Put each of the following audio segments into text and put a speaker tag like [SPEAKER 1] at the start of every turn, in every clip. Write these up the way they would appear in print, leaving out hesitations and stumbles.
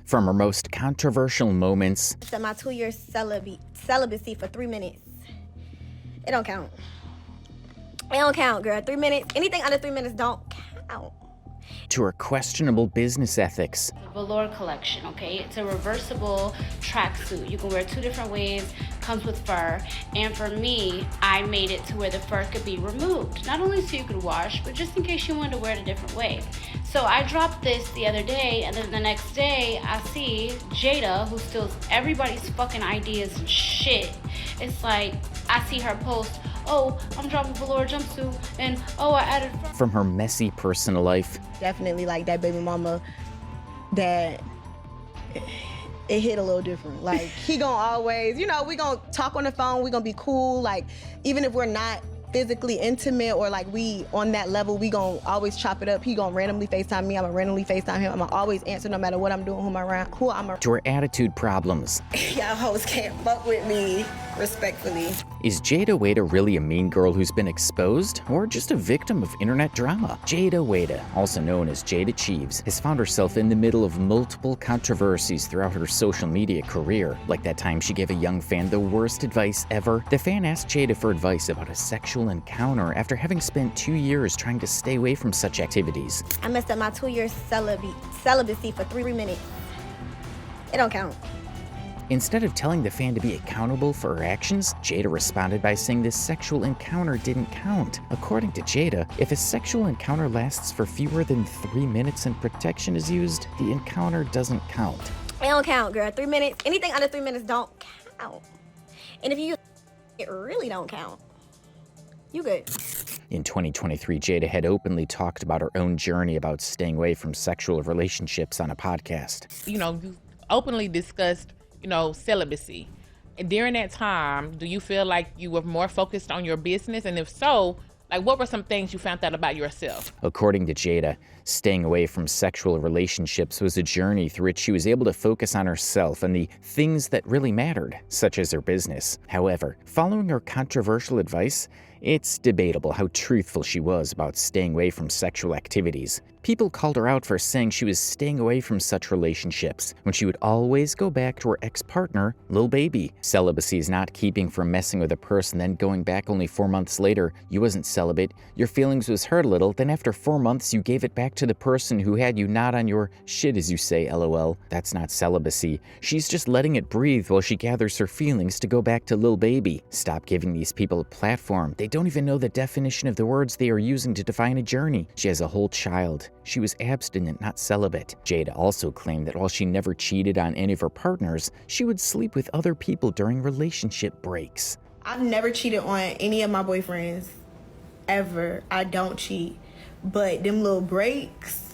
[SPEAKER 1] From her most controversial moments
[SPEAKER 2] to my 2-year celibacy for 3 minutes. It don't count. It don't count, girl. 3 minutes. Anything under 3 minutes don't count.
[SPEAKER 1] to her questionable business ethics.
[SPEAKER 3] The velour collection, okay? It's a reversible tracksuit. You can wear 2 different ways, comes with fur. And for me, I made it to where the fur could be removed. Not only so you could wash, but just in case you wanted to wear it a different way. So I dropped this the other day, and then the next day I see Jayda, who steals everybody's fucking ideas and shit. It's like, I see her post, oh, I'm dropping velour jumpsuit, and oh, I added...
[SPEAKER 1] From her messy personal life.
[SPEAKER 2] Definitely like that baby mama that it hit a little different. Like, he gonna always, you know, we gonna talk on the phone, we gonna be cool. Like, even if we're not physically intimate or like we on that level, we gonna always chop it up. He gonna randomly FaceTime me, I'm gonna randomly FaceTime him. I'm gonna always answer no matter what I'm doing, who I'm around.
[SPEAKER 1] To her attitude problems.
[SPEAKER 2] Y'all hoes can't fuck with me, respectfully.
[SPEAKER 1] Is Jayda Wayda really a mean girl who's been exposed, or just a victim of internet drama? Jayda Wayda, also known as Jayda Cheaves, has found herself in the middle of multiple controversies throughout her social media career. Like that time she gave a young fan the worst advice ever. The fan asked Jayda for advice about a sexual encounter after having spent 2 years trying to stay away from such activities.
[SPEAKER 2] I messed up my 2-year celibacy for 3 minutes. It don't count.
[SPEAKER 1] Instead of telling the fan to be accountable for her actions, Jayda responded by saying this sexual encounter didn't count. According to Jayda, if a sexual encounter lasts for fewer than 3 minutes and protection is used, the encounter doesn't count.
[SPEAKER 2] It don't count, girl. 3 minutes, anything under 3 minutes don't count. And if you use it really don't count. You good.
[SPEAKER 1] In 2023, Jayda had openly talked about her own journey about staying away from sexual relationships on a podcast.
[SPEAKER 4] You know, you openly discussed, you know, celibacy. And during that time, do you feel like you were more focused on your business? And if so, like, what were some things you found out about yourself?
[SPEAKER 1] According to Jayda, staying away from sexual relationships was a journey through which she was able to focus on herself and the things that really mattered, such as her business. However, following her controversial advice, it's debatable how truthful she was about staying away from sexual activities. People called her out for saying she was staying away from such relationships when she would always go back to her ex-partner, Lil Baby. Celibacy is not keeping from messing with a person, then going back only 4 months later. You wasn't celibate, your feelings was hurt a little, then after 4 months you gave it back to the person who had you not on your shit, as you say, LOL. That's not celibacy. She's just letting it breathe while she gathers her feelings to go back to Lil Baby. Stop giving these people a platform. They don't even know the definition of the words they are using to define a journey. She has a whole child. She was abstinent, not celibate. Jayda also claimed that while she never cheated on any of her partners, she would sleep with other people during relationship breaks.
[SPEAKER 2] I've never cheated on any of my boyfriends, ever. I don't cheat. But them little breaks,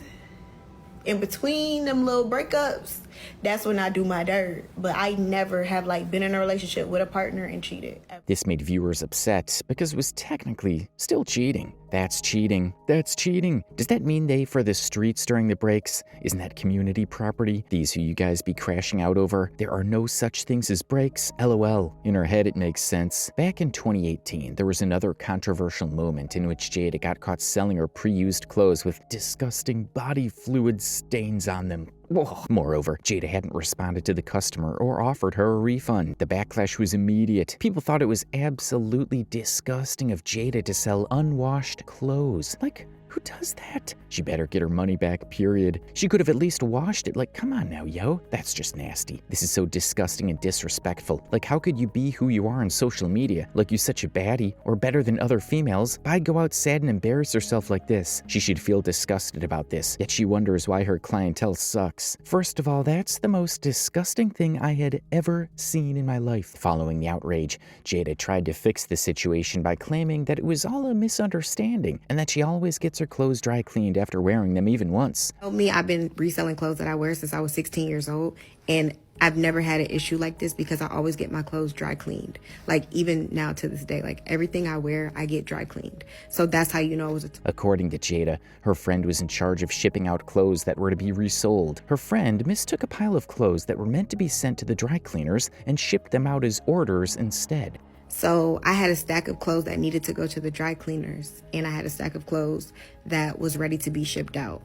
[SPEAKER 2] in between them little breakups, that's when I do my dirt. But I never have like been in a relationship with a partner and cheated.
[SPEAKER 1] This made viewers upset because it was technically still cheating. That's cheating. That's cheating. Does that mean they for the streets during the breaks? Isn't that community property? These who you guys be crashing out over? There are no such things as breaks. LOL. In her head, it makes sense. Back in 2018, there was another controversial moment in which Jayda got caught selling her pre-used clothes with disgusting body fluid stains on them. Whoa. Moreover, Jayda hadn't responded to the customer or offered her a refund. The backlash was immediate. People thought it was absolutely disgusting of Jayda to sell unwashed clothes. Like, who does that? She better get her money back, period. She could have at least washed it. Like, come on now, yo. That's just nasty. This is so disgusting and disrespectful. Like, how could you be who you are on social media? Like you such a baddie or better than other females? Why go out sad and embarrass herself like this? She should feel disgusted about this, yet she wonders why her clientele sucks. First of all, that's the most disgusting thing I had ever seen in my life. Following the outrage, Jayda tried to fix the situation by claiming that it was all a misunderstanding and that she always gets her clothes dry cleaned after wearing them even once.
[SPEAKER 5] Me, I've been reselling clothes that I wear since I was 16 years old, and I've never had an issue like this because I always get my clothes dry cleaned. Like, even now to this day, like everything I wear, I get dry cleaned. So that's how you know it was
[SPEAKER 1] According to Jayda, her friend was in charge of shipping out clothes that were to be resold. Her friend mistook a pile of clothes that were meant to be sent to the dry cleaners and shipped them out as orders instead.
[SPEAKER 5] So I had a stack of clothes that needed to go to the dry cleaners, and I had a stack of clothes that was ready to be shipped out.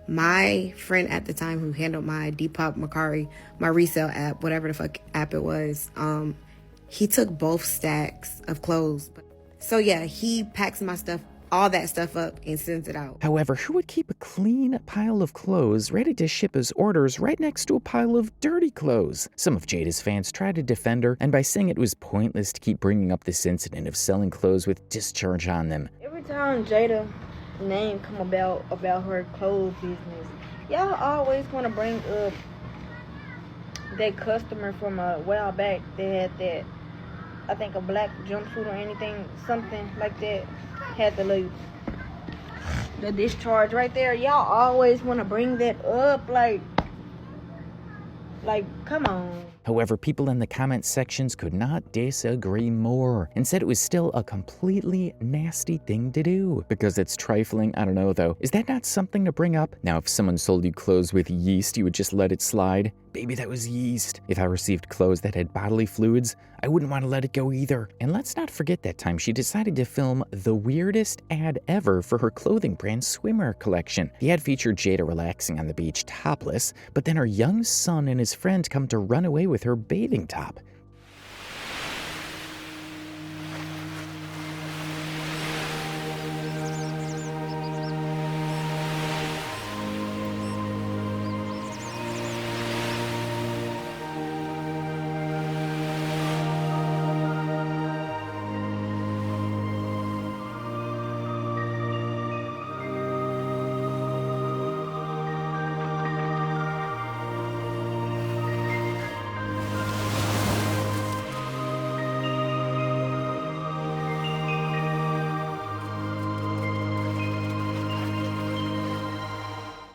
[SPEAKER 5] My friend at the time who handled my Depop, Mercari, my resale app, whatever the fuck app it was, he took both stacks of clothes. So yeah, he packs my stuff, all that stuff up, and sends it out.
[SPEAKER 1] However, who would keep a clean pile of clothes ready to ship as orders right next to a pile of dirty clothes? Some of Jayda's fans tried to defend her, and by saying it was pointless to keep bringing up this incident of selling clothes with discharge on them.
[SPEAKER 6] Every time Jayda name come about her clothes business, y'all always want to bring up that customer from a while back that had that, I think, a black jumpsuit or anything, something like that, had the discharge right there. Y'all always want to bring that up, like come on.
[SPEAKER 1] However, people in the comment sections could not disagree more and said it was still a completely nasty thing to do. Because it's trifling, I don't know though. Is that not something to bring up? Now, if someone sold you clothes with yeast, you would just let it slide? Baby, that was yeast. If I received clothes that had bodily fluids, I wouldn't want to let it go either. And let's not forget that time she decided to film the weirdest ad ever for her clothing brand swimwear collection. The ad featured Jayda relaxing on the beach topless, but then her young son and his friend come to run away with her bathing top.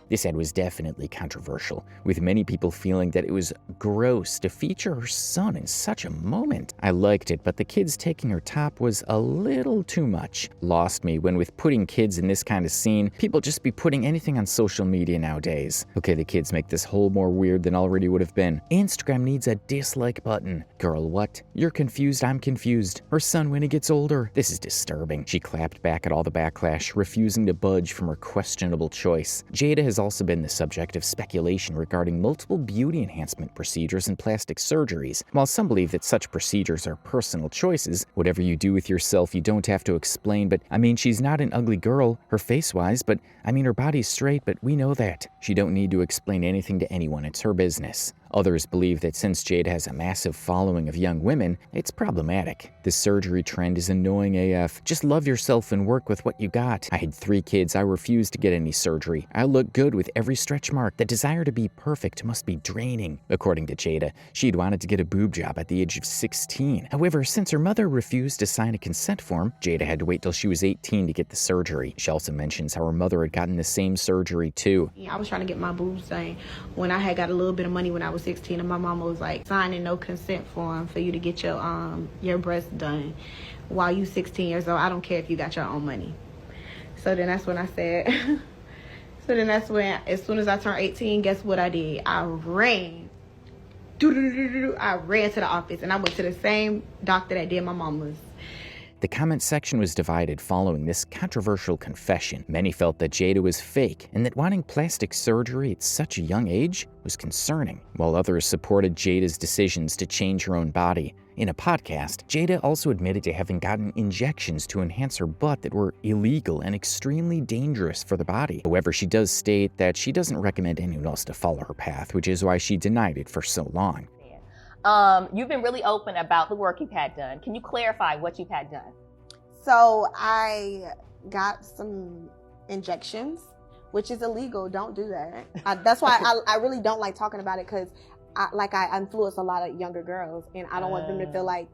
[SPEAKER 1] This ad was definitely controversial, with many people feeling that it was gross to feature her son in such a moment. I liked it, but the kids taking her top was a little too much. Lost me when with putting kids in this kind of scene, people just be putting anything on social media nowadays. Okay, the kids make this whole more weird than already would have been. Instagram needs a dislike button. Girl, what? You're confused, I'm confused. Her son when he gets older. This is disturbing. She clapped back at all the backlash, refusing to budge from her questionable choice. Jayda has also been the subject of speculation regarding multiple beauty enhancement procedures and plastic surgeries. While some believe that such procedures are personal choices, whatever you do with yourself you don't have to explain, but I mean, she's not an ugly girl, her face-wise, but I mean, her body's straight, but we know that. She don't need to explain anything to anyone, it's her business. Others believe that since Jayda has a massive following of young women, it's problematic. The surgery trend is annoying AF. Just love yourself and work with what you got. I had 3 kids, I refused to get any surgery. I look good with every stretch mark. The desire to be perfect must be draining. According to Jayda, she'd wanted to get a boob job at the age of 16. However, since her mother refused to sign a consent form, Jayda had to wait till she was 18 to get the surgery. She also mentions how her mother had gotten the same surgery too.
[SPEAKER 6] I was trying to get my boobs done when I had got a little bit of money when I was 16, and my mama was like, signing no consent form for you to get your breasts done while you 16 years old. I don't care if you got your own money. So then that's when I said, as soon as I turned 18, guess what I did? I ran to the office, and I went to the same doctor that did my mama's.
[SPEAKER 1] The comment section was divided following this controversial confession. Many felt that Jayda was fake and that wanting plastic surgery at such a young age was concerning, while others supported Jayda's decisions to change her own body. In a podcast, Jayda also admitted to having gotten injections to enhance her butt that were illegal and extremely dangerous for the body. However, she does state that she doesn't recommend anyone else to follow her path, which is why she denied it for so long.
[SPEAKER 7] You've been really open about the work you've had done. Can you clarify what you've had done?
[SPEAKER 2] So I got some injections, which is illegal. Don't do that. That's why I really don't like talking about it, because I influence a lot of younger girls, and I don't want them to feel like,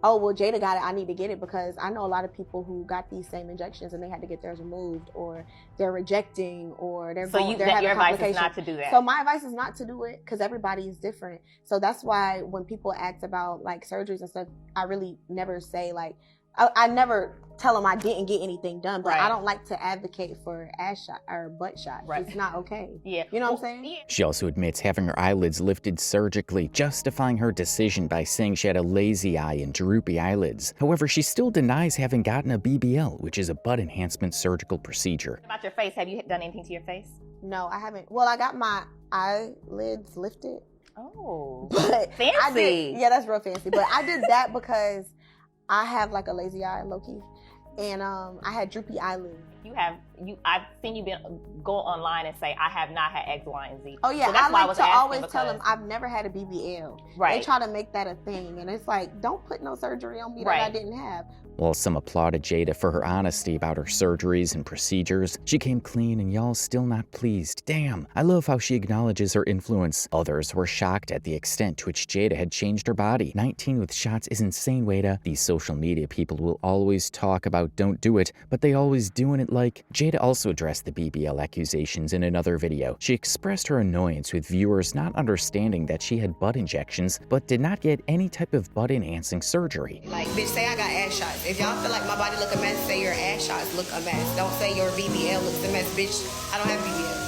[SPEAKER 2] oh, well, Jayda got it, I need to get it, because I know a lot of people who got these same injections and they had to get theirs removed, or they're rejecting, or they're having
[SPEAKER 7] your advice is not to do that.
[SPEAKER 2] So my advice is not to do it, because everybody is different. So that's why when people ask about like surgeries and stuff, I really never say like, I never tell them I didn't get anything done, but
[SPEAKER 7] Right.
[SPEAKER 2] I don't like to advocate for ass shot or butt shots.
[SPEAKER 7] Right.
[SPEAKER 2] It's not okay.
[SPEAKER 7] Yeah.
[SPEAKER 2] You know what I'm saying?
[SPEAKER 7] Yeah.
[SPEAKER 1] She also admits having her eyelids lifted surgically, justifying her decision by saying she had a lazy eye and droopy eyelids. However, she still denies having gotten a BBL, which is a butt enhancement surgical procedure.
[SPEAKER 7] What about your face? Have you done anything to your face?
[SPEAKER 2] No, I haven't. Well, I got my eyelids lifted,
[SPEAKER 7] Oh,
[SPEAKER 2] but
[SPEAKER 7] fancy.
[SPEAKER 2] I did, yeah, that's real fancy. But I did that because I have like a lazy eye, low-key, and I had droopy eyelids.
[SPEAKER 7] I've seen you go online and say, I have not had X, Y, and Z.
[SPEAKER 2] Oh yeah,
[SPEAKER 7] So that's
[SPEAKER 2] I
[SPEAKER 7] why
[SPEAKER 2] like to
[SPEAKER 7] asking
[SPEAKER 2] always tell them
[SPEAKER 7] because-
[SPEAKER 2] I've never had a BBL.
[SPEAKER 7] Right.
[SPEAKER 2] They try to make that a thing, and it's like, don't put no surgery on me that I
[SPEAKER 7] Right.
[SPEAKER 2] didn't have.
[SPEAKER 1] While some applauded Jayda for her honesty about her surgeries and procedures, she came clean and y'all still not pleased. Damn, I love how she acknowledges her influence. Others were shocked at the extent to which Jayda had changed her body. 19 with shots is insane, Wayda. These social media people will always talk about don't do it, but they always doing it like. Jayda also addressed the BBL accusations in another video. She expressed her annoyance with viewers not understanding that she had butt injections, but did not get any type of butt-enhancing surgery.
[SPEAKER 5] Like, bitch, say I got ass shots. If y'all feel like my body look a mess, say your ass shots look a mess. Don't say your BBL looks a mess, bitch. I don't have BBL.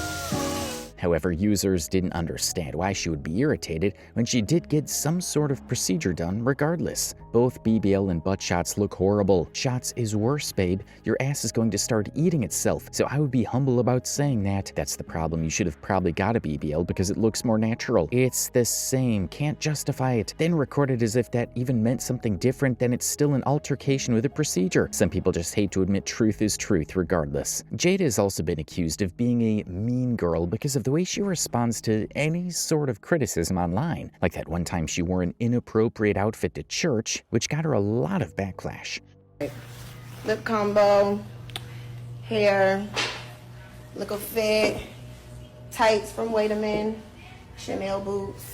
[SPEAKER 1] However, users didn't understand why she would be irritated when she did get some sort of procedure done regardless. Both BBL and butt shots look horrible. Shots is worse, babe. Your ass is going to start eating itself, so I would be humble about saying that. That's the problem. You should have probably got a BBL because it looks more natural. It's the same. Can't justify it. Then record it as if that even meant something different, then it's still an altercation with a procedure. Some people just hate to admit truth is truth regardless. Jayda has also been accused of being a mean girl because of the way she responds to any sort of criticism online. Like that one time she wore an inappropriate outfit to church, which got her a lot of backlash.
[SPEAKER 2] Lip combo, hair, look a fit, tights from Wayda, Chanel boots.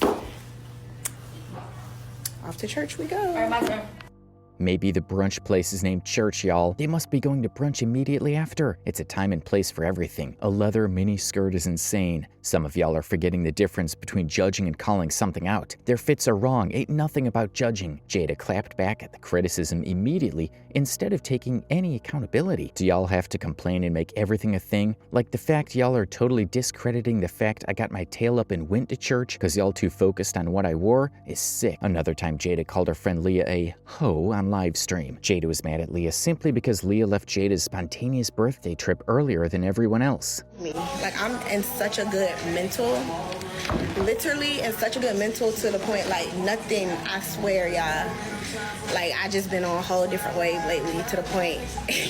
[SPEAKER 2] Off to church we go.
[SPEAKER 3] All right, my turn.
[SPEAKER 1] Maybe the brunch place is named Church, y'all. They must be going to brunch immediately after. It's a time and place for everything. A leather mini skirt is insane. Some of y'all are forgetting the difference between judging and calling something out. Their fits are wrong. Ain't nothing about judging. Jayda clapped back at the criticism immediately instead of taking any accountability. Do y'all have to complain and make everything a thing? Like the fact y'all are totally discrediting the fact I got my tail up and went to church because y'all too focused on what I wore is sick. Another time Jayda called her friend Leah a hoe on live stream. Jayda was mad at Leah simply because Leah left Jada's spontaneous birthday trip earlier than everyone else.
[SPEAKER 2] Like, I'm in such a good mental, literally in such a good mental to the point, like, nothing, I swear, y'all. Like, I just been on a whole different wave lately to the point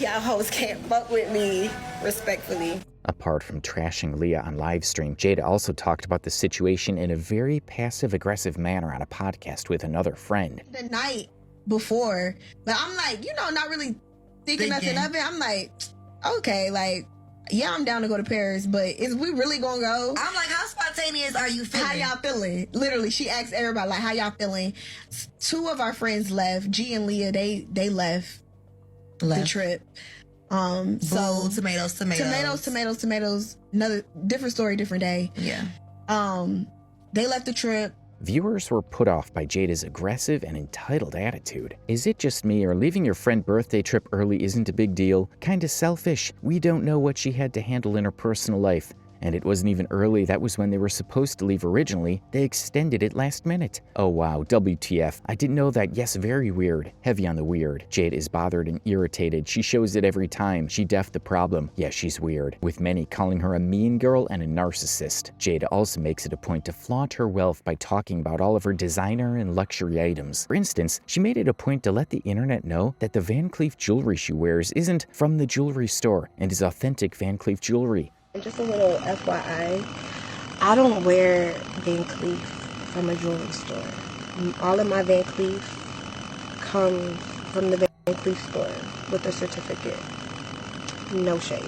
[SPEAKER 2] y'all hoes can't fuck with me, respectfully.
[SPEAKER 1] Apart from trashing Leah on livestream, Jayda also talked about the situation in a very passive-aggressive manner on a podcast with another friend.
[SPEAKER 2] The night before, but I'm like, not really thinking nothing of it. I'm like, okay, like, yeah, I'm down to go to Paris, but is we really gonna go?
[SPEAKER 5] I'm like, how spontaneous are you feeling?
[SPEAKER 2] How y'all feeling? Literally, she asked everybody, like, how y'all feeling? Two of our friends left. G and Leah, they left the trip. So tomatoes. Another different story, different day.
[SPEAKER 5] Yeah.
[SPEAKER 2] They left the trip.
[SPEAKER 1] Viewers were put off by Jada's aggressive and entitled attitude. Is it just me, or leaving your friend birthday trip early isn't a big deal? Kinda selfish. We don't know what she had to handle in her personal life. And it wasn't even early. That was when they were supposed to leave originally. They extended it last minute. Oh wow, WTF. I didn't know that. Yes, very weird. Heavy on the weird. Jayda is bothered and irritated. She shows it every time. She deaf the problem. Yeah, she's weird. With many calling her a mean girl and a narcissist. Jayda also makes it a point to flaunt her wealth by talking about all of her designer and luxury items. For instance, she made it a point to let the internet know that the Van Cleef jewelry she wears isn't from the jewelry store and is authentic Van Cleef jewelry.
[SPEAKER 2] Just a little FYI, I don't wear Van Cleef from a jewelry store. All of my Van Cleef comes from the Van Cleef store with a certificate. No shade.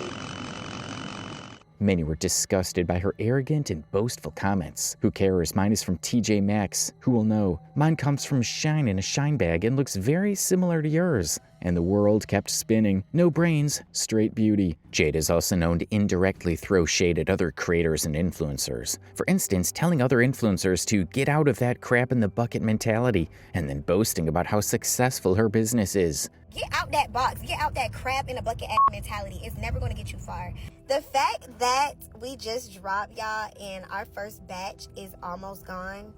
[SPEAKER 1] Many were disgusted by her arrogant and boastful comments. Who cares? Mine is from TJ Maxx. Who will know? Mine comes from Shine in a Shine bag and looks very similar to yours. And the world kept spinning. No brains, straight beauty. Jayda is also known to indirectly throw shade at other creators and influencers. For instance, telling other influencers to get out of that crap in the bucket mentality, and then boasting about how successful her business is.
[SPEAKER 5] Get out that box. Get out that crab in a bucket ass mentality. It's never going to get you far. The fact that we just dropped, y'all, and our first batch is almost gone,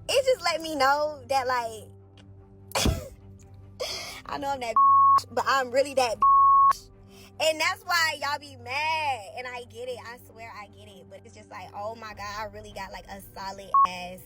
[SPEAKER 5] it just let me know that, like, I know I'm that but I'm really that and that's why y'all be mad. And I get it. I swear I get it. But it's just like, oh my God, I really got like a solid ass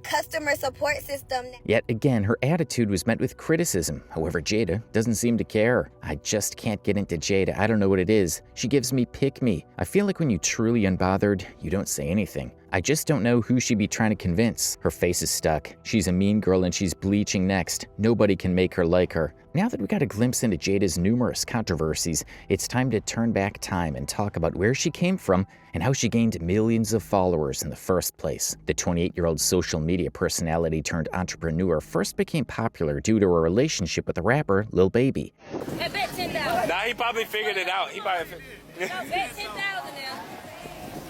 [SPEAKER 5] customer support system.
[SPEAKER 1] Yet again, her attitude was met with criticism. However, Jayda doesn't seem to care. I just can't get into Jayda. I don't know what it is. She gives me pick me. I feel like when you truly unbothered, you don't say anything. I just don't know who she'd be trying to convince. Her face is stuck. She's a mean girl and she's bleaching next. Nobody can make her like her. Now that we got a glimpse into Jayda's numerous controversies, it's time to turn back time and talk about where she came from and how she gained millions of followers in the first place. The 28-year-old social media personality turned entrepreneur first became popular due to her relationship with the rapper Lil Baby.
[SPEAKER 8] I bet 10,000.
[SPEAKER 9] Nah, he probably figured it out. He probably
[SPEAKER 8] No, bet 10,000 now.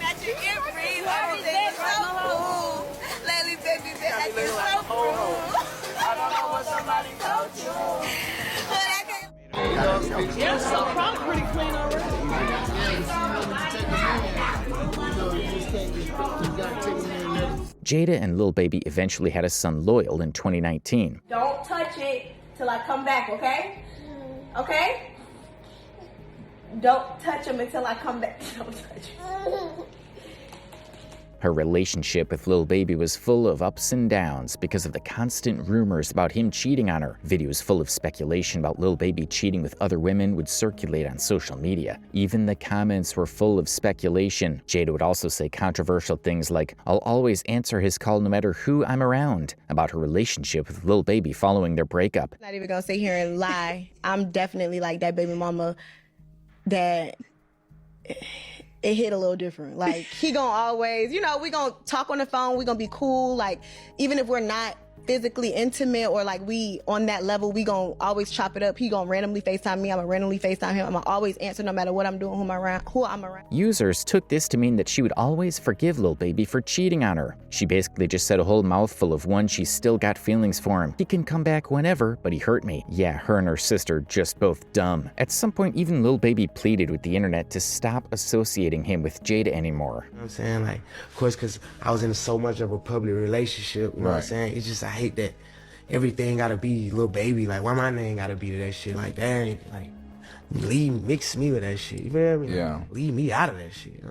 [SPEAKER 2] Magic and breathe, everything is so cool. Lately, baby, been acting so cool.
[SPEAKER 9] I don't know what somebody told you.
[SPEAKER 8] Yeah, so I'm pretty clean
[SPEAKER 1] Jayda and Lil Baby eventually had a son, Loyal, in 2019.
[SPEAKER 2] Don't touch it till I come back, okay? Okay? Don't touch him until I come back. Don't touch him.
[SPEAKER 1] Her relationship with Lil Baby was full of ups and downs because of the constant rumors about him cheating on her. Videos full of speculation about Lil Baby cheating with other women would circulate on social media. Even the comments were full of speculation. Jayda would also say controversial things like, "I'll always answer his call no matter who I'm around," about her relationship with Lil Baby following their breakup.
[SPEAKER 2] Not even gonna sit here and lie. I'm definitely like that baby mama that it hit a little different. Like, he gonna always, we gonna talk on the phone, we gonna be cool. Like, even if we're not physically intimate or like we on that level, we gonna always chop it up. He gonna randomly FaceTime me, I'm gonna randomly FaceTime him. I'm gonna always answer no matter what I'm doing, who I'm around.
[SPEAKER 1] Users took this to mean that she would always forgive Lil Baby for cheating on her. She basically just said a whole mouthful of one, she's still got feelings for him. He can come back whenever, but he hurt me. Yeah, her and her sister just both dumb. At some point, even Lil Baby pleaded with the internet to stop associating him with Jayda anymore.
[SPEAKER 10] You know what I'm saying? Like, of course, because I was in so much of a public relationship, you know what I'm saying? It's just, I hate that everything gotta be Lil Baby. Like, why my name gotta be to that shit? Like, that ain't, like, mix me with that shit. You feel me?
[SPEAKER 11] Yeah.
[SPEAKER 10] Like, leave me out of that shit.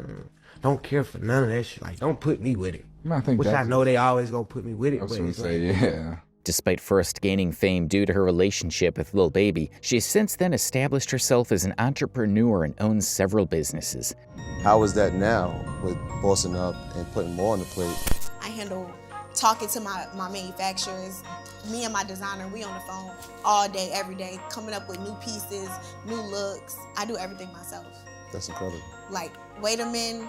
[SPEAKER 10] Don't care for none of that shit. Like, don't put me with it.
[SPEAKER 11] I think
[SPEAKER 10] Which I know they always gonna put me with it.
[SPEAKER 11] I was
[SPEAKER 10] But
[SPEAKER 11] gonna
[SPEAKER 10] it's
[SPEAKER 11] say,
[SPEAKER 10] like,
[SPEAKER 11] yeah.
[SPEAKER 1] Despite first gaining fame due to her relationship with Lil Baby, she has since then established herself as an entrepreneur and owns several businesses.
[SPEAKER 12] How is that now with bossing up and putting more on the plate?
[SPEAKER 2] I handle talking to my manufacturers. Me and my designer, we on the phone all day, every day, coming up with new pieces, new looks. I do everything myself.
[SPEAKER 12] That's incredible.
[SPEAKER 2] Like, wait a minute,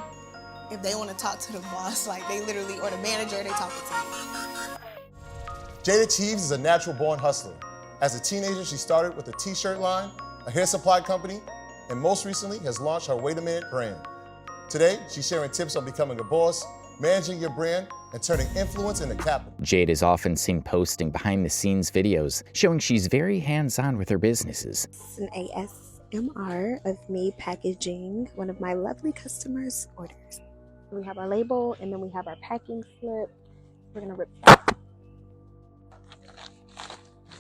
[SPEAKER 2] if they want to talk to the boss, like they literally, or the manager, they talking to me.
[SPEAKER 13] Jayda Cheaves is a natural-born hustler. As a teenager, she started with a t-shirt line, a hair supply company, and most recently has launched her Wait a Minute brand. Today, she's sharing tips on becoming a boss, managing your brand, and turning influence into capital.
[SPEAKER 1] Jayda is often seen posting behind-the-scenes videos, showing she's very hands-on with her businesses.
[SPEAKER 14] It's an ASMR of me packaging one of my lovely customers' orders. We have our label, and then we have our packing slip. We're gonna rip.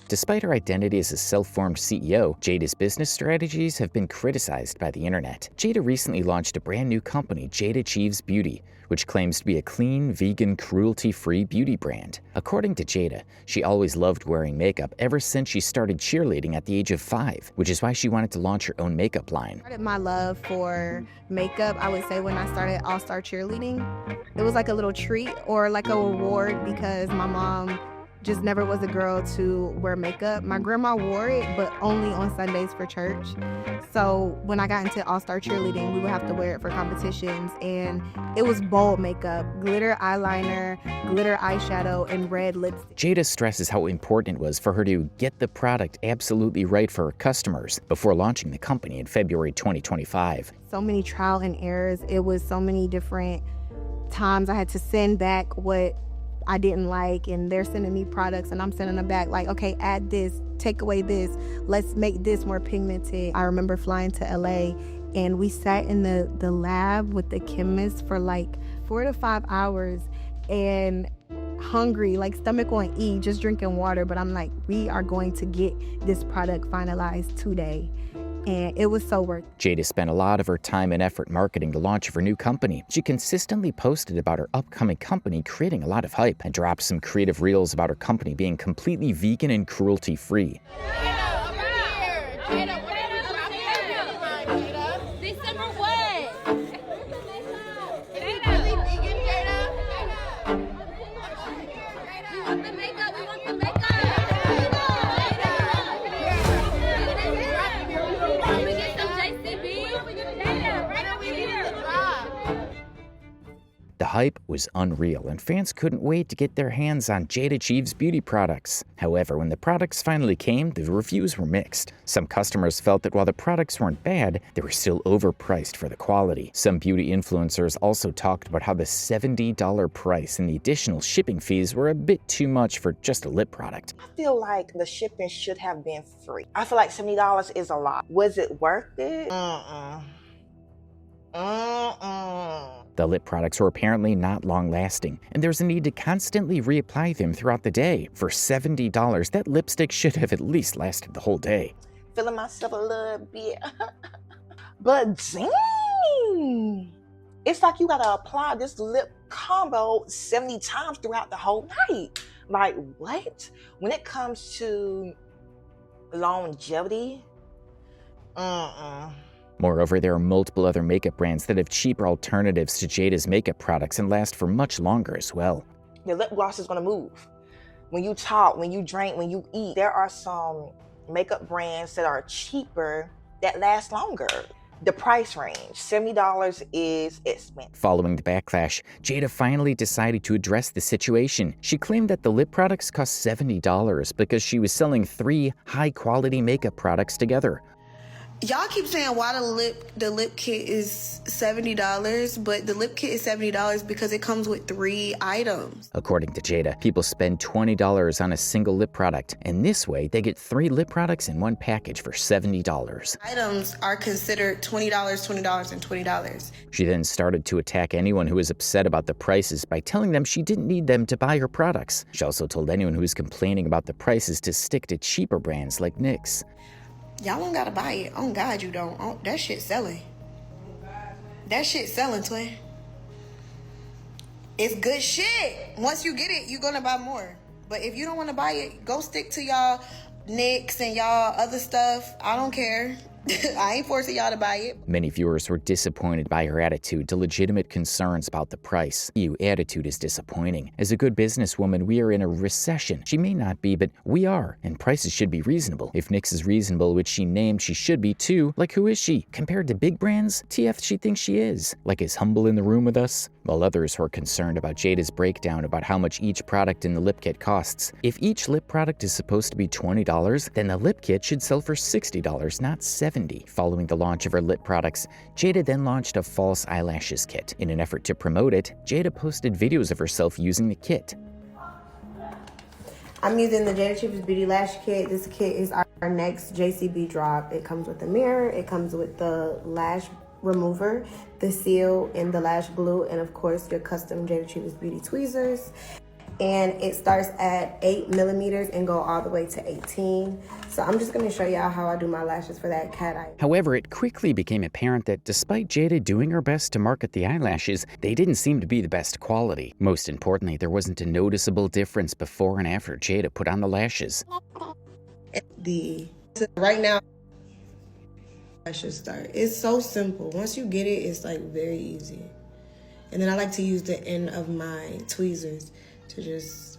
[SPEAKER 1] Despite her identity as a self-formed CEO, Jayda's business strategies have been criticized by the internet. Jayda recently launched a brand new company, Jayda Cheaves Beauty, which claims to be a clean, vegan, cruelty-free beauty brand. According to Jayda, she always loved wearing makeup ever since she started cheerleading at the age of 5, which is why she wanted to launch her own makeup line.
[SPEAKER 5] Started my love for makeup, I would say, when I started All-Star cheerleading. It was like a little treat or like a reward because my mom just never was a girl to wear makeup. My grandma wore it, but only on Sundays for church. So when I got into All-Star cheerleading, we would have to wear it for competitions, and it was bold makeup, glitter eyeliner, glitter eyeshadow, and red lipstick.
[SPEAKER 1] Jayda stresses how important it was for her to get the product absolutely right for her customers before launching the company in February 2025.
[SPEAKER 5] So many trial and errors. It was so many different times I had to send back what
[SPEAKER 2] I didn't like, and they're sending me products and I'm sending them back like, okay, add this, take away this, let's make this more pigmented. I remember flying to LA and we sat in the lab with the chemist for like 4 to 5 hours and hungry, like stomach on E, just drinking water. But I'm like, we are going to get this product finalized today. And it was so worth it.
[SPEAKER 1] Jayda spent a lot of her time and effort marketing the launch of her new company. She consistently posted about her upcoming company, creating a lot of hype, and dropped some creative reels about her company being completely vegan and cruelty-free.
[SPEAKER 8] December what? We want the makeup, we want the makeup. Can we get some JCB? Right over here.
[SPEAKER 1] The hype was unreal, and fans couldn't wait to get their hands on Jayda Cheaves beauty products. However, when the products finally came, the reviews were mixed. Some customers felt that while the products weren't bad, they were still overpriced for the quality. Some beauty influencers also talked about how the $70 price and the additional shipping fees were a bit too much for just a lip product.
[SPEAKER 11] I feel like the shipping should have been free. I feel like $70 is a lot. Was it worth it?
[SPEAKER 1] The lip products were apparently not long-lasting, and there's a need to constantly reapply them throughout the day. For $70, that lipstick should have at least lasted the whole day.
[SPEAKER 11] Feeling myself a little bit. But dang! It's like you gotta apply this lip combo 70 times throughout the whole night. Like, what? When it comes to longevity,
[SPEAKER 1] Moreover, there are multiple other makeup brands that have cheaper alternatives to Jayda's makeup products and last for much longer as well.
[SPEAKER 11] your lip gloss is gonna move. When you talk, when you drink, when you eat, there are some makeup brands that are cheaper that last longer. The price range, $70 is expensive.
[SPEAKER 1] Following the backlash, Jayda finally decided to address the situation. She claimed that the lip products cost $70 because she was selling 3 high-quality makeup products together.
[SPEAKER 5] Y'all keep saying why the lip kit is $70, but the lip kit is $70 because it comes with 3 items.
[SPEAKER 1] According to Jayda, people spend $20 on a single lip product, and this way they get 3 lip products in one package for $70.
[SPEAKER 5] Items are considered $20, $20, and $20.
[SPEAKER 1] She then started to attack anyone who was upset about the prices by telling them she didn't need them to buy her products. She also told anyone who was complaining about the prices to stick to cheaper brands like NYX.
[SPEAKER 5] Y'all don't gotta buy it. On God, you don't. That shit selling. That shit selling, twin. It's good shit. Once you get it, you're gonna buy more. But if you don't want to buy it, go stick to y'all NYX and y'all other stuff. I don't care. I ain't forcing y'all to buy it.
[SPEAKER 1] Many viewers were disappointed by her attitude to legitimate concerns about the price. Your attitude is disappointing. As a good businesswoman, we are in a recession. She may not be, but we are, and prices should be reasonable. If NYX is reasonable, which she named she should be too, like who is she? Compared to big brands, TF she thinks she is. Like is Humble in the room with us? While others were concerned about Jayda's breakdown about how much each product in the lip kit costs. If each lip product is supposed to be $20, then the lip kit should sell for $60, not $70. Following the launch of her lip products, Jayda then launched a false eyelashes kit. In an effort to promote it, Jayda posted videos of herself using the kit.
[SPEAKER 5] I'm using the Jayda Cheaves Beauty Lash Kit. This kit is our next JCB drop. It comes with the mirror, it comes with the lash remover, the seal, and the lash glue, and of course your custom Jayda Cheaves Beauty tweezers. And it starts at 8 millimeters and go all the way to 18. So I'm just gonna show y'all how I do my lashes for that cat eye.
[SPEAKER 1] However, it quickly became apparent that despite Jayda doing her best to market the eyelashes, they didn't seem to be the best quality. Most importantly, there wasn't a noticeable difference before and after Jayda put on the lashes.
[SPEAKER 5] Right now, I should start. It's so simple. Once you get it, it's like very easy. And then I like to use the end of my tweezers to just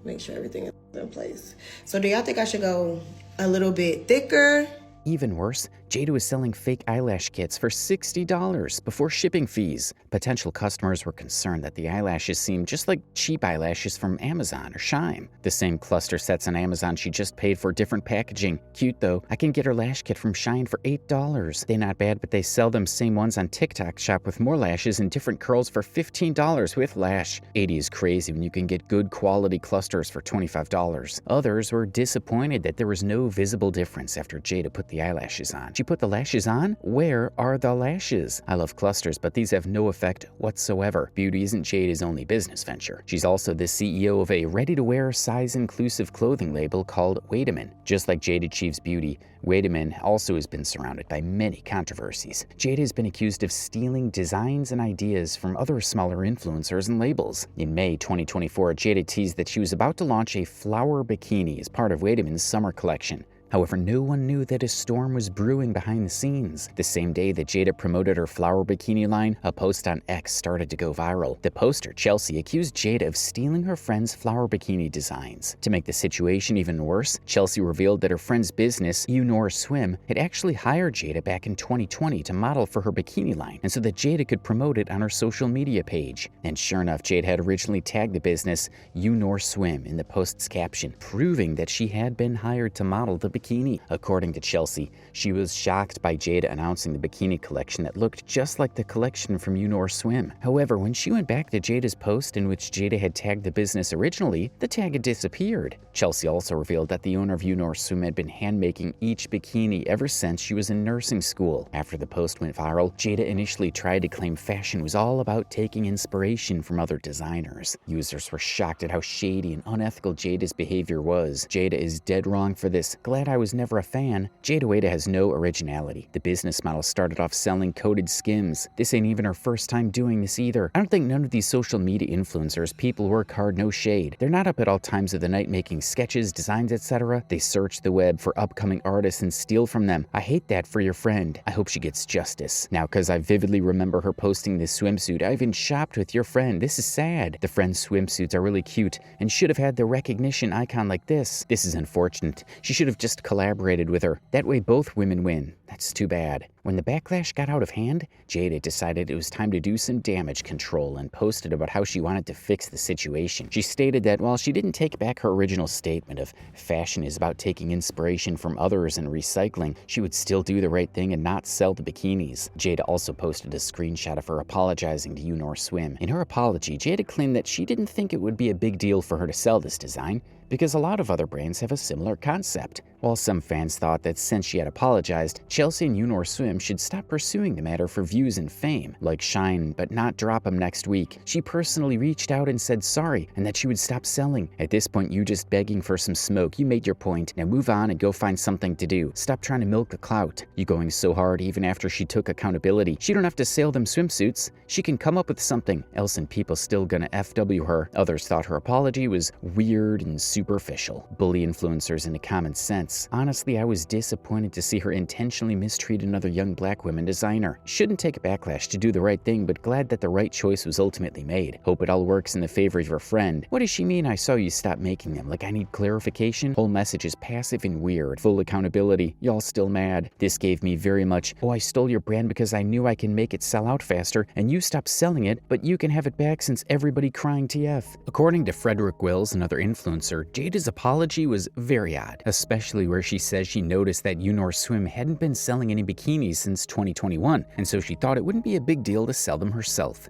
[SPEAKER 5] make sure everything is in place. So do y'all think I should go a little bit thicker?
[SPEAKER 1] Even worse, Jayda was selling fake eyelash kits for $60 before shipping fees. Potential customers were concerned that the eyelashes seemed just like cheap eyelashes from Amazon or Shime. The same cluster sets on Amazon she just paid for different packaging. Cute though, I can get her lash kit from Shine for $8. They not bad, but they sell them same ones on TikTok Shop with more lashes and different curls for $15 with lash. 80 is crazy when you can get good quality clusters for $25. Others were disappointed that there was no visible difference after Jayda put the eyelashes on. She put the lashes on? Where are the lashes? I love clusters, but these have no effect whatsoever. Beauty isn't Jayda's only business venture. She's also the CEO of a ready-to-wear, size-inclusive clothing label called Wayda. Just like Jayda Cheaves Beauty, Wayda also has been surrounded by many controversies. Jayda has been accused of stealing designs and ideas from other smaller influencers and labels. In May 2024, Jayda teased that she was about to launch a flower bikini as part of Wayda's summer collection. However, no one knew that a storm was brewing behind the scenes. The same day that Jayda promoted her flower bikini line, a post on X started to go viral. The poster, Chelsea, accused Jayda of stealing her friend's flower bikini designs. To make the situation even worse, Chelsea revealed that her friend's business, Noir Swim, had actually hired Jayda back in 2020 to model for her bikini line, and so that Jayda could promote it on her social media page. And sure enough, Jayda had originally tagged the business Noir Swim in the post's caption, proving that she had been hired to model the bikini. According to Chelsea, she was shocked by Jayda announcing the bikini collection that looked just like the collection from Noir Swim. However, when she went back to Jayda's post in which Jayda had tagged the business originally, the tag had disappeared. Chelsea also revealed that the owner of Noir Swim had been hand-making each bikini ever since she was in nursing school. After the post went viral, Jayda initially tried to claim fashion was all about taking inspiration from other designers. Users were shocked at how shady and unethical Jayda's behavior was. Jayda is dead wrong for this. Glad I was never a fan. Jayda Wayda has no originality. The business model started off selling coated Skims. This ain't even her first time doing this either. I don't think none of these social media influencers, people work hard, no shade. They're not up at all times of the night making sketches, designs, etc. They search the web for upcoming artists and steal from them. I hate that for your friend. I hope she gets justice. Now, cause I vividly remember her posting this swimsuit, I even shopped with your friend. This is sad. The friend's swimsuits are really cute and should have had the recognition icon like this. This is unfortunate. She should have just collaborated with her. That way both women win. That's too bad. When the backlash got out of hand, Jayda decided it was time to do some damage control and posted about how she wanted to fix the situation. She stated that while she didn't take back her original statement of fashion is about taking inspiration from others and recycling, she would still do the right thing and not sell the bikinis. Jayda also posted a screenshot of her apologizing to Noir Swim. In her apology, Jayda claimed that she didn't think it would be a big deal for her to sell this design because a lot of other brands have a similar concept. While some fans thought that since she had apologized, Chelsea and Noir Swim should stop pursuing the matter for views and fame, like Shine, but not drop them next week. She personally reached out and said sorry, and that she would stop selling. At this point, you just begging for some smoke. You made your point. Now move on and go find something to do. Stop trying to milk the clout. You going so hard even after she took accountability. She don't have to sell them swimsuits. She can come up with something, else and people still gonna FW her. Others thought her apology was weird and superficial. Bully influencers into common sense. Honestly, I was disappointed to see her intentionally mistreat another young black women designer. Shouldn't take a backlash to do the right thing, but glad that the right choice was ultimately made. Hope it all works in the favor of your friend. What does she mean I saw you stop making them? Like I need clarification? Whole message is passive and weird. Full accountability. Y'all still mad? This gave me very much, oh, I stole your brand because I knew I can make it sell out faster, and you stopped selling it, but you can have it back since everybody crying TF. According to Frederick Wills, another influencer, Jayda's apology was very odd, especially where she says she noticed that Noir Swim hadn't been selling any bikinis since 2021, and so she thought it wouldn't be a big deal to sell them herself.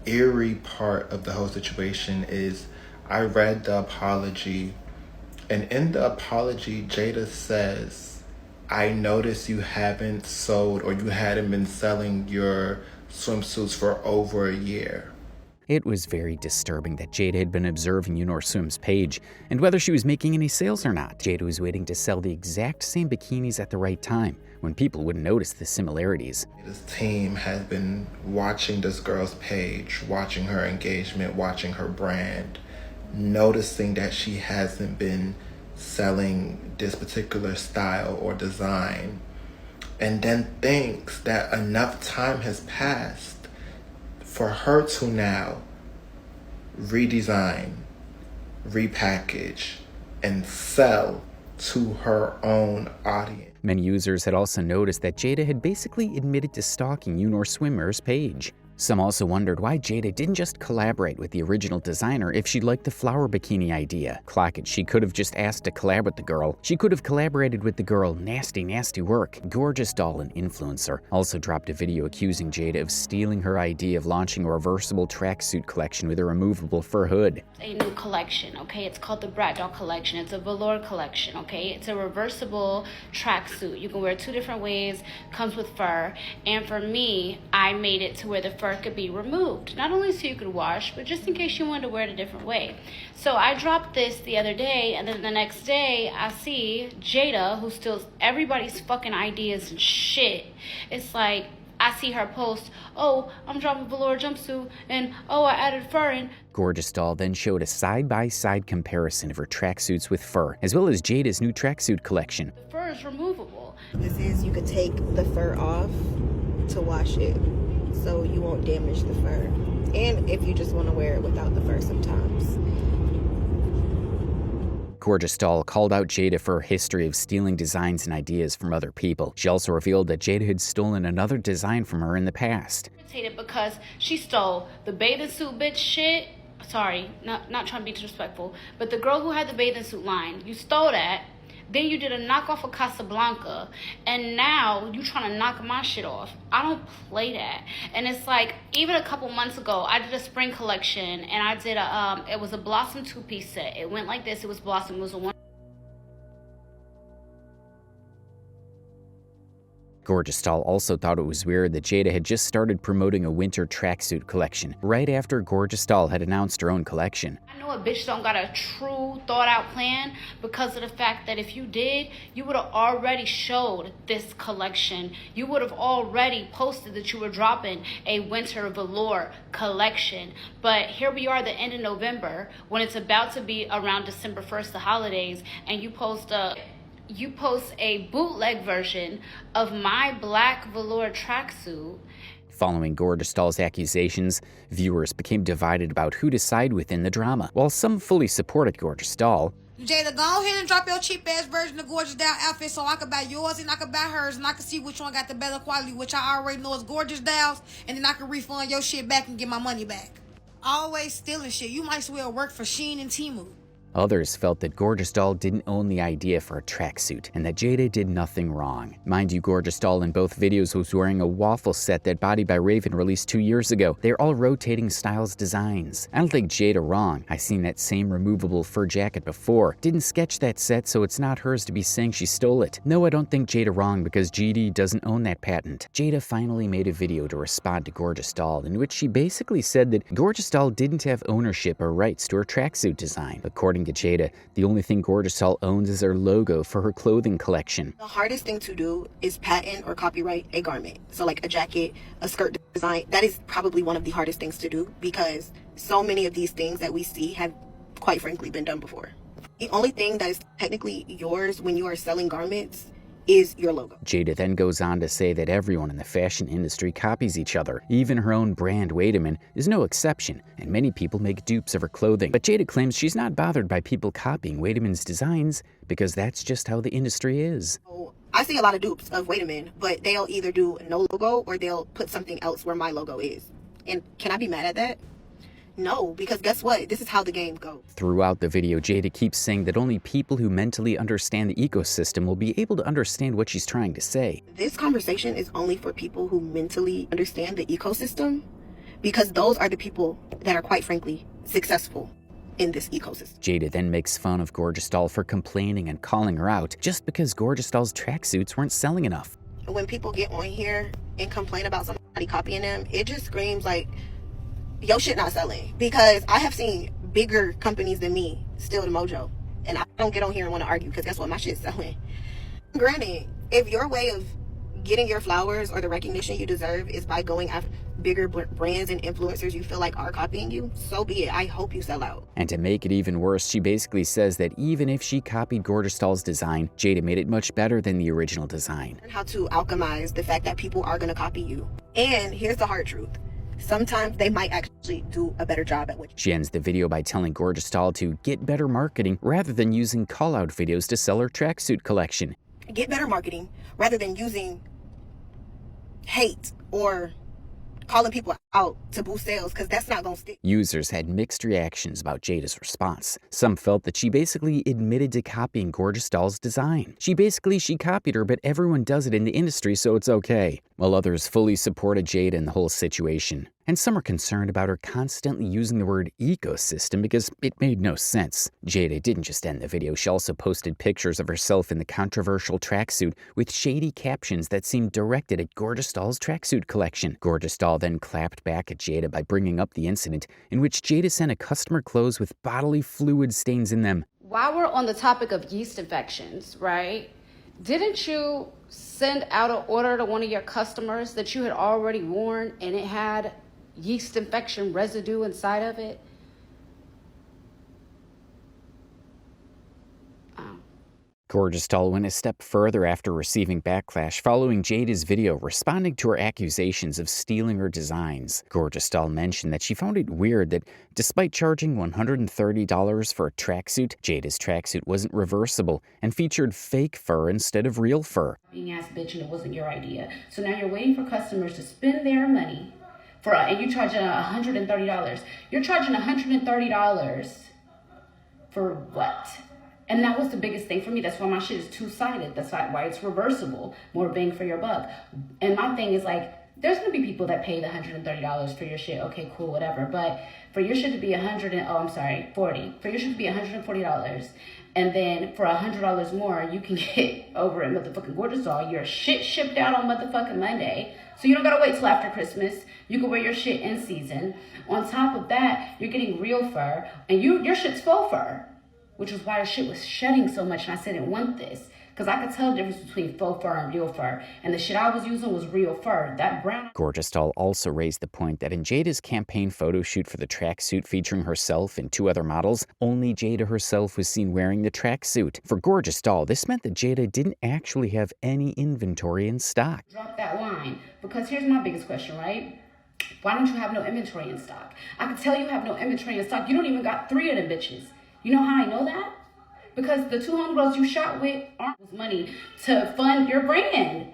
[SPEAKER 15] Eerie part of the whole situation is I read the apology, and in the apology, Jayda says, I noticed you haven't sold or you hadn't been selling your swimsuits for over a year.
[SPEAKER 1] It was very disturbing that Jayda had been observing Noir Swim's page, and whether she was making any sales or not. Jayda was waiting to sell the exact same bikinis at the right time, when people wouldn't notice the similarities.
[SPEAKER 15] This team has been watching this girl's page, watching her engagement, watching her brand, noticing that she hasn't been selling this particular style or design, and then thinks that enough time has passed for her to now redesign, repackage, and sell to her own audience.
[SPEAKER 1] Many users had also noticed that Jayda had basically admitted to stalking Noir swimmer's page. Some also wondered why Jayda didn't just collaborate with the original designer if she liked the flower bikini idea. Clock it, she could have just asked to collab with the girl. She could have collaborated with the girl. Nasty, nasty work. Gorgeous doll and influencer also dropped a video accusing Jayda of stealing her idea of launching a reversible tracksuit collection with a removable fur hood.
[SPEAKER 3] A new collection, okay? It's called the Brat Doll collection. It's a velour collection, okay? It's a reversible tracksuit. You can wear it 2 different ways, comes with fur, and for me, I made it to where the fur could be removed. Not only so you could wash, but just in case you wanted to wear it a different way. So I dropped this the other day, and then the next day, I see Jayda, who steals everybody's fucking ideas and shit. It's like, I see her post, oh, I'm dropping velour jumpsuit, and oh, I added fur in.
[SPEAKER 1] Gorgeous Doll then showed a side-by-side comparison of her tracksuits with fur, as well as Jayda's new tracksuit collection.
[SPEAKER 3] The fur is removable.
[SPEAKER 2] This is, you could take the fur off to wash it, so you won't damage the fur. And if you just want to wear it without the fur sometimes.
[SPEAKER 1] Gorgeous Doll called out Jayda for her history of stealing designs and ideas from other people. She also revealed that Jayda had stolen another design from her in the past.
[SPEAKER 3] Because she stole the bathing suit bitch shit. Sorry, not trying to be disrespectful, but the girl who had the bathing suit line, you stole that. Then you did a knockoff of Casablanca, and now you trying to knock my shit off. I don't play that. And it's like, even a couple months ago, I did a spring collection, and I did it was a Blossom 2-piece set. It went like this. It was Blossom. It was a one.
[SPEAKER 1] Gorgeous Doll also thought it was weird that Jayda had just started promoting a winter tracksuit collection right after Gorgeous Doll had announced her own collection.
[SPEAKER 3] I know a bitch don't got a true thought-out plan because of the fact that if you did, you would have already showed this collection. You would have already posted that you were dropping a winter velour collection. But here we are at the end of November when it's about to be around December 1st, the holidays, and you post a bootleg version of my black velour tracksuit.
[SPEAKER 1] Following Gorgeous Doll's accusations, viewers became divided about who to side with in the drama. While some fully supported Gorgeous Doll,
[SPEAKER 16] Jayda, go ahead and drop your cheap-ass version of Gorgeous Doll outfit so I can buy yours and I can buy hers and I can see which one got the better quality, which I already know is Gorgeous Doll's, and then I can refund your shit back and get my money back. Always stealing shit. You might as well work for Shein and Temu.
[SPEAKER 1] others felt that Gorgeous Doll didn't own the idea for a tracksuit and that Jayda did nothing wrong. Mind you, Gorgeous Doll in both videos was wearing a waffle set that Body by Raven released 2 years ago. They're all rotating styles designs. I don't think Jayda wrong. I seen that same removable fur jacket before. Didn't sketch that set, so it's not hers to be saying she stole it. No, I don't think Jayda wrong because GD doesn't own that patent. Jayda finally made a video to respond to Gorgeous Doll in which she basically said that Gorgeous Doll didn't have ownership or rights to her tracksuit design. According to Jayda, the only thing Gorgeous Doll owns is her logo for her clothing collection.
[SPEAKER 2] The hardest thing to do is patent or copyright a garment. So like a jacket, a skirt design, that is probably one of the hardest things to do because so many of these things that we see have quite frankly been done before. The only thing that is technically yours when you are selling garments is your logo.
[SPEAKER 1] Jayda then goes on to say that everyone in the fashion industry copies each other. Even her own brand, Wayda is no exception, and many people make dupes of her clothing. But Jayda claims she's not bothered by people copying Wayda's designs because that's just how the industry is.
[SPEAKER 2] I see a lot of dupes of Wayda, but they'll either do no logo or they'll put something else where my logo is. And can I be mad at that? No, because guess what? This is how the game goes.
[SPEAKER 1] Throughout the video, Jayda keeps saying that only people who mentally understand the ecosystem will be able to understand what she's trying to say.
[SPEAKER 2] This conversation is only for people who mentally understand the ecosystem, because those are the people that are quite frankly successful in this ecosystem.
[SPEAKER 1] Jayda then makes fun of Gorgeous Doll for complaining and calling her out just because Gorgeous Doll's tracksuits weren't selling enough.
[SPEAKER 2] When people get on here and complain about somebody copying them, it just screams like, your shit not selling, because I have seen bigger companies than me steal the mojo, and I don't get on here and want to argue because guess what, my shit's selling. Granted, if your way of getting your flowers or the recognition you deserve is by going after bigger brands and influencers you feel like are copying you, so be it. I hope you sell out.
[SPEAKER 1] And to make it even worse, she basically says that even if she copied Gorgeous Doll's design, Jayda made it much better than the original design.
[SPEAKER 2] Learn how to alchemize the fact that people are going to copy you. And here's the hard truth.
[SPEAKER 5] sometimes they might actually do a better job at what
[SPEAKER 1] She ends the video by telling Gorgeous Doll to get better marketing rather than using call-out videos to sell her tracksuit collection.
[SPEAKER 5] get better marketing rather than using hate or calling people out to boost sales, because that's not gonna stick.
[SPEAKER 1] Users had mixed reactions about Jayda's response. Some felt that she basically admitted to copying Gorgeous Doll's design. She copied her, but everyone does it in the industry, so it's okay. While others fully supported Jayda in the whole situation. And some are concerned about her constantly using the word ecosystem because it made no sense. Jayda didn't just end the video, she also posted pictures of herself in the controversial tracksuit with shady captions that seemed directed at Gorgeous Doll's tracksuit collection. Gorgeous Doll then clapped back at Jayda by bringing up the incident in which Jayda sent a customer clothes with bodily fluid stains in them.
[SPEAKER 3] While we're on the topic of yeast infections, right? Didn't you send out an order to one of your customers that you had already worn and it had yeast infection residue inside of it?
[SPEAKER 1] Gorgeous Doll went a step further after receiving backlash following Jayda's video responding to her accusations of stealing her designs. Gorgeous Doll mentioned that she found it weird that despite charging $130 for a tracksuit, Jayda's tracksuit wasn't reversible and featured fake fur instead of real fur.
[SPEAKER 3] Being ass bitch and it wasn't your idea. So now you're waiting for customers to spend their money and you're charging $130. You're charging $130 for what? And that was the biggest thing for me. That's why my shit is two-sided. That's why it's reversible. More bang for your buck. And my thing is like, there's gonna be people that pay the $130 for your shit. Okay, cool, whatever. But for your shit to be $40. For your shit to be $140. And then for $100 more, you can get over at motherfucking Gorgeous Doll your shit shipped out on motherfucking Monday. So you don't gotta wait till after Christmas. You can wear your shit in season. On top of that, you're getting real fur. And your shit's faux fur. Which is why the shit was shedding so much, and I said I didn't want this. Because I could tell the difference between faux fur and real fur. And the shit I was using was real fur. That brown...
[SPEAKER 1] Gorgeous Doll also raised the point that in Jayda's campaign photo shoot for the tracksuit featuring herself and two other models, only Jayda herself was seen wearing the tracksuit. For Gorgeous Doll, this meant that Jayda didn't actually have any inventory in stock.
[SPEAKER 3] Drop that line. Because here's my biggest question, right? Why don't you have no inventory in stock? I can tell you have no inventory in stock. You don't even got 3 of them bitches. You know how I know that? Because the 2 homegirls you shot with aren't money to fund your brand.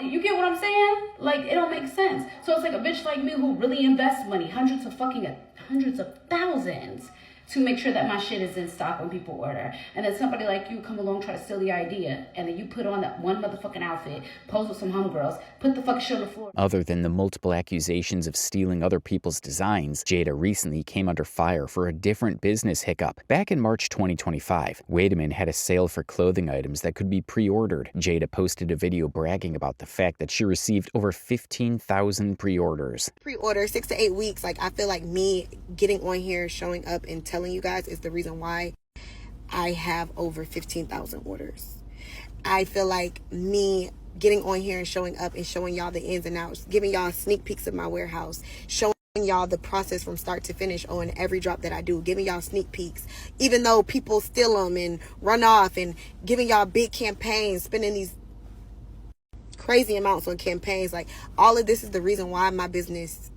[SPEAKER 3] You get what I'm saying? Like, it don't make sense. So it's like a bitch like me who really invests money, hundreds of thousands, to make sure that my shit is in stock when people order. And then somebody like you come along, try to steal the idea, and then you put on that one motherfucking outfit, pose with some homegirls, put the fucking shit on the floor.
[SPEAKER 1] Other than the multiple accusations of stealing other people's designs, Jayda recently came under fire for a different business hiccup. Back in March 2025, Wayda had a sale for clothing items that could be pre-ordered. Jayda posted a video bragging about the fact that she received over 15,000 pre-orders.
[SPEAKER 5] Pre-order 6 to 8 weeks. Like, I feel like me getting on here, showing up and telling you guys is the reason why I have over 15,000 orders. I feel like me getting on here and showing up and showing y'all the ins and outs, giving y'all sneak peeks of my warehouse, showing y'all the process from start to finish on every drop that I do, giving y'all sneak peeks, even though people steal them and run off, and giving y'all big campaigns, spending these crazy amounts on campaigns. Like, all of this is the reason why my business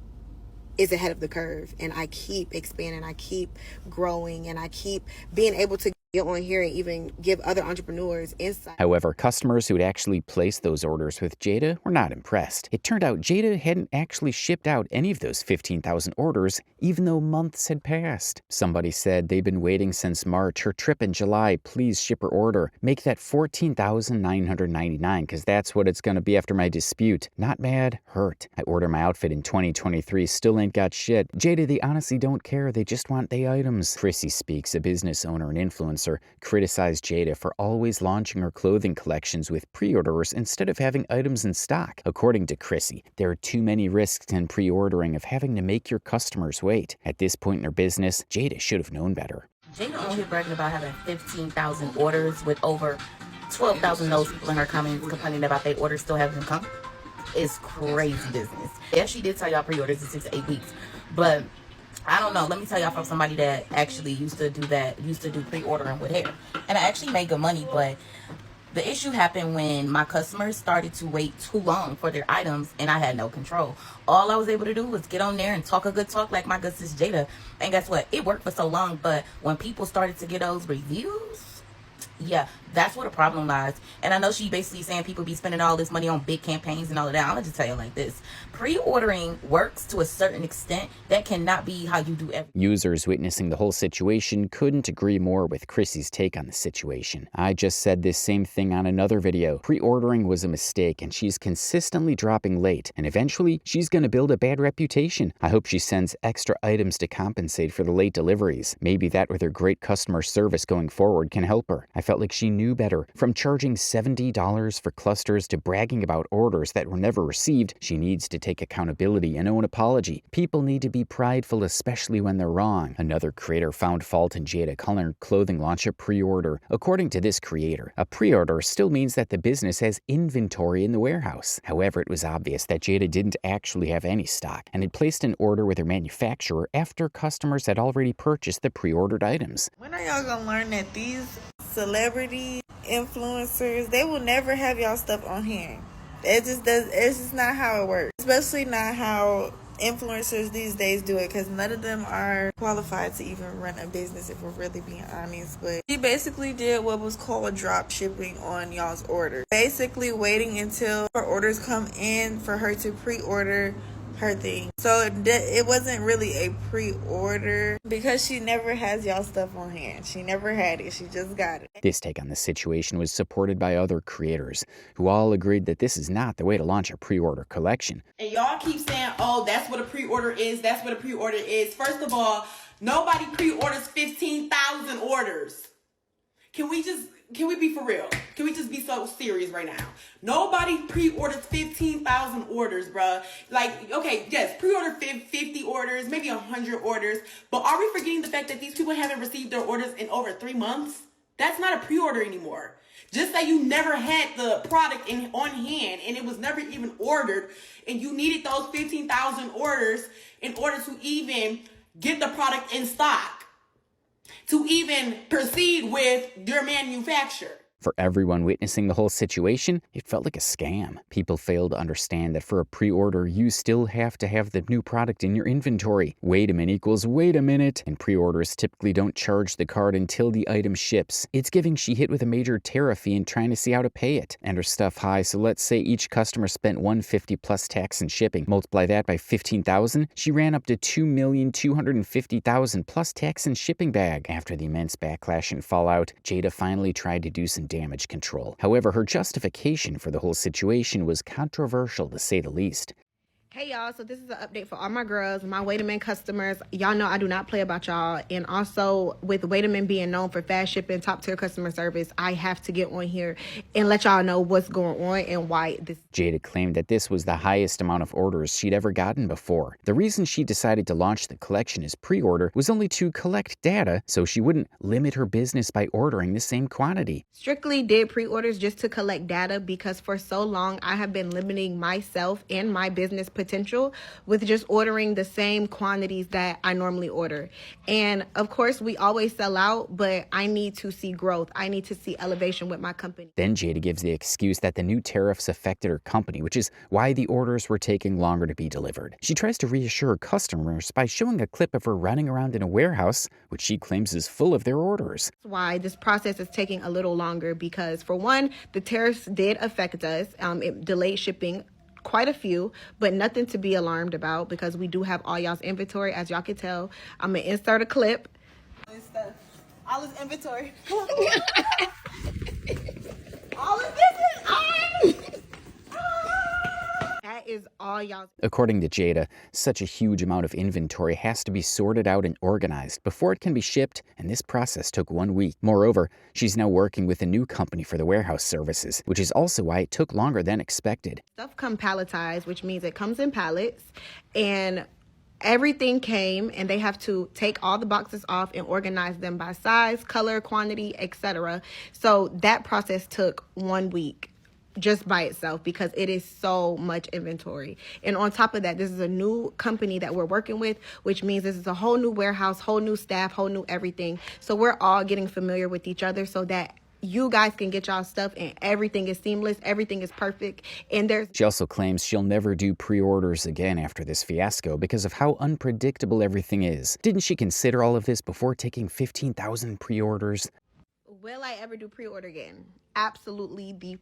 [SPEAKER 5] is ahead of the curve, and I keep expanding, I keep growing, and I keep being able to get on here and even give other entrepreneurs insight.
[SPEAKER 1] However, customers who had actually placed those orders with Jayda were not impressed. It turned out Jayda hadn't actually shipped out any of those 15,000 orders, even though months had passed. Somebody said they'd been waiting since March. Her trip in July, please ship her order. Make that $14,999, because that's what it's going to be after my dispute. Not mad, hurt. I order my outfit in 2023, still ain't got shit. Jayda, they honestly don't care. They just want the items. Chrissy Speaks, a business owner and influencer, criticized Jayda for always launching her clothing collections with pre-orders instead of having items in stock. According to Chrissy, there are too many risks in pre-ordering of having to make your customers wait. At this point in her business, Jayda should have known better.
[SPEAKER 17] Jayda on here bragging about having 15,000 orders with over 12,000 of those people in her comments complaining about their orders still haven't come. It's crazy business. Yeah, she did tell y'all pre-orders in 6 to 8 weeks, but I don't know. Let me tell y'all from somebody that actually used to do pre-ordering with hair. And I actually made good money, but The issue happened when my customers started to wait too long for their items and I had no control. All I was able to do was get on there and talk a good talk like my good sis Jayda. And guess what? It worked for so long, but when people started to get those reviews, yeah, that's where the problem lies. And I know she basically saying people be spending all this money on big campaigns and all of that. I'm gonna just tell you like this. Pre-ordering works to a certain extent. That cannot be how you do everything.
[SPEAKER 1] Users witnessing the whole situation couldn't agree more with Chrissy's take on the situation. I just said this same thing on another video. Pre-ordering was a mistake and she's consistently dropping late, and eventually she's gonna build a bad reputation. I hope she sends extra items to compensate for the late deliveries. Maybe that with her great customer service going forward can help her. I felt like she knew better. From charging $70 for clusters to bragging about orders that were never received, she needs to take accountability and owe an apology. People need to be prideful, especially when they're wrong. Another creator found fault in Jayda calling her clothing launch a pre-order. According to this creator, a pre-order still means that the business has inventory in the warehouse. However, it was obvious that Jayda didn't actually have any stock and had placed an order with her manufacturer after customers had already purchased the pre-ordered items.
[SPEAKER 18] When are y'all gonna learn that these celebrity influencers, they will never have y'all stuff on hand? It's just not how it works. Especially not how influencers these days do it, because none of them are qualified to even run a business, if we're really being honest. But she basically did what was called drop shipping on y'all's order, basically waiting until her orders come in for her to pre-order her thing. So it wasn't really a pre-order because she never has y'all stuff on hand. She never had it. She just got it.
[SPEAKER 1] This take on the situation was supported by other creators who all agreed that this is not the way to launch a pre-order collection.
[SPEAKER 19] And y'all keep saying, oh, that's what a pre-order is. That's what a pre-order is. First of all, nobody pre-orders 15,000 orders. Can we be for real? Can we just be so serious right now? Nobody pre-orders 15,000 orders, bruh. Like, okay, yes, pre-order 50 orders, maybe 100 orders, but are we forgetting the fact that these people haven't received their orders in over 3 months? That's not a pre-order anymore. Just that you never had the product on hand and it was never even ordered, and you needed those 15,000 orders in order to even get the product in stock, to even proceed with your manufacturer.
[SPEAKER 1] For everyone witnessing the whole situation, it felt like a scam. People failed to understand that for a pre-order, you still have to have the new product in your inventory. Wait a minute equals wait a minute, and pre-orders typically don't charge the card until the item ships. It's giving she hit with a major tariff fee and trying to see how to pay it. And her stuff high, so let's say each customer spent $150 plus tax and shipping. Multiply that by 15,000, she ran up to $2,250,000 plus tax and shipping bag. After the immense backlash and fallout, Jayda finally tried to do some damage control. However, her justification for the whole situation was controversial, to say the least.
[SPEAKER 2] Hey y'all, so this is an update for all my girls, my Wayda Man customers. Y'all know I do not play about y'all, and also with Wayda Man being known for fast shipping, top tier customer service, I have to get on here and let y'all know what's going on and why this.
[SPEAKER 1] Jayda claimed that this was the highest amount of orders she'd ever gotten before. The reason she decided to launch the collection as pre-order was only to collect data so she wouldn't limit her business by ordering the same quantity.
[SPEAKER 2] Strictly did pre-orders just to collect data because for so long I have been limiting myself and my business potential with just ordering the same quantities that I normally order. And of course, we always sell out, but I need to see growth. I need to see elevation with my company.
[SPEAKER 1] Then Jayda gives the excuse that the new tariffs affected her company, which is why the orders were taking longer to be delivered. She tries to reassure customers by showing a clip of her running around in a warehouse, which she claims is full of their orders.
[SPEAKER 2] That's why this process is taking a little longer because, for one, the tariffs did affect us. It delayed shipping quite a few, but nothing to be alarmed about because we do have all y'all's inventory. As y'all can tell, I'm gonna insert a clip.
[SPEAKER 18] All this inventory.
[SPEAKER 2] All of this is ours. That is all y'all.
[SPEAKER 1] According to Jayda, such a huge amount of inventory has to be sorted out and organized before it can be shipped, and this process took 1 week. Moreover, she's now working with a new company for the warehouse services, which is also why it took longer than expected.
[SPEAKER 2] Stuff come palletized, which means it comes in pallets, and everything came, and they have to take all the boxes off and organize them by size, color, quantity, etc. So that process took 1 week just by itself because it is so much inventory. And on top of that, this is a new company that we're working with, which means this is a whole new warehouse, whole new staff, whole new everything. So we're all getting familiar with each other so that you guys can get y'all stuff and everything is seamless, everything is perfect, and there's...
[SPEAKER 1] She also claims she'll never do pre-orders again after this fiasco because of how unpredictable everything is. Didn't she consider all of this before taking 15,000 pre-orders?
[SPEAKER 2] Will I ever do pre-order again? Absolutely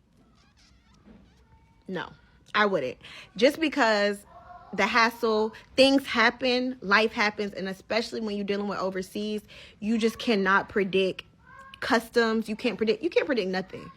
[SPEAKER 2] no, I wouldn't. Just because the hassle, things happen, life happens, and especially when you're dealing with overseas, you just cannot predict customs. You can't predict nothing.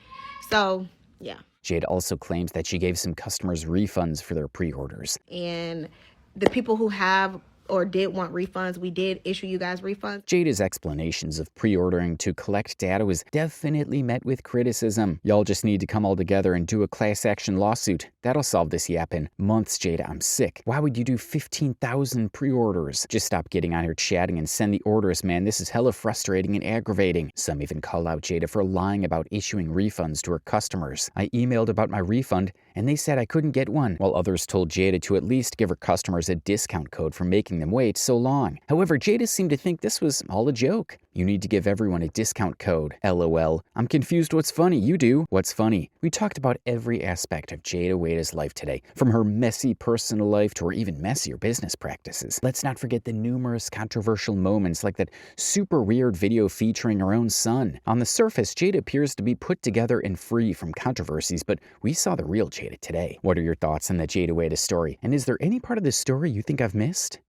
[SPEAKER 2] So, yeah.
[SPEAKER 1] Jayda also claims that she gave some customers refunds for their pre-orders.
[SPEAKER 2] And the people who have or did want refunds, we did issue you guys refunds.
[SPEAKER 1] Jayda's explanations of pre-ordering to collect data was definitely met with criticism. Y'all just need to come all together and do a class action lawsuit. That'll solve this yapping. Months, Jayda, I'm sick. Why would you do 15,000 pre-orders? Just stop getting on here chatting and send the orders, man. This is hella frustrating and aggravating. Some even call out Jayda for lying about issuing refunds to her customers. I emailed about my refund, and they said I couldn't get one, while others told Jayda to at least give her customers a discount code for making them wait so long. However, Jayda seemed to think this was all a joke. You need to give everyone a discount code. LOL. I'm confused what's funny. You do. What's funny? We talked about every aspect of Jayda Wayda's life today, from her messy personal life to her even messier business practices. Let's not forget the numerous controversial moments like that super weird video featuring her own son. On the surface, Jayda appears to be put together and free from controversies, but we saw the real Jayda today. What are your thoughts on the Jayda Wayda story? And is there any part of the story you think I've missed?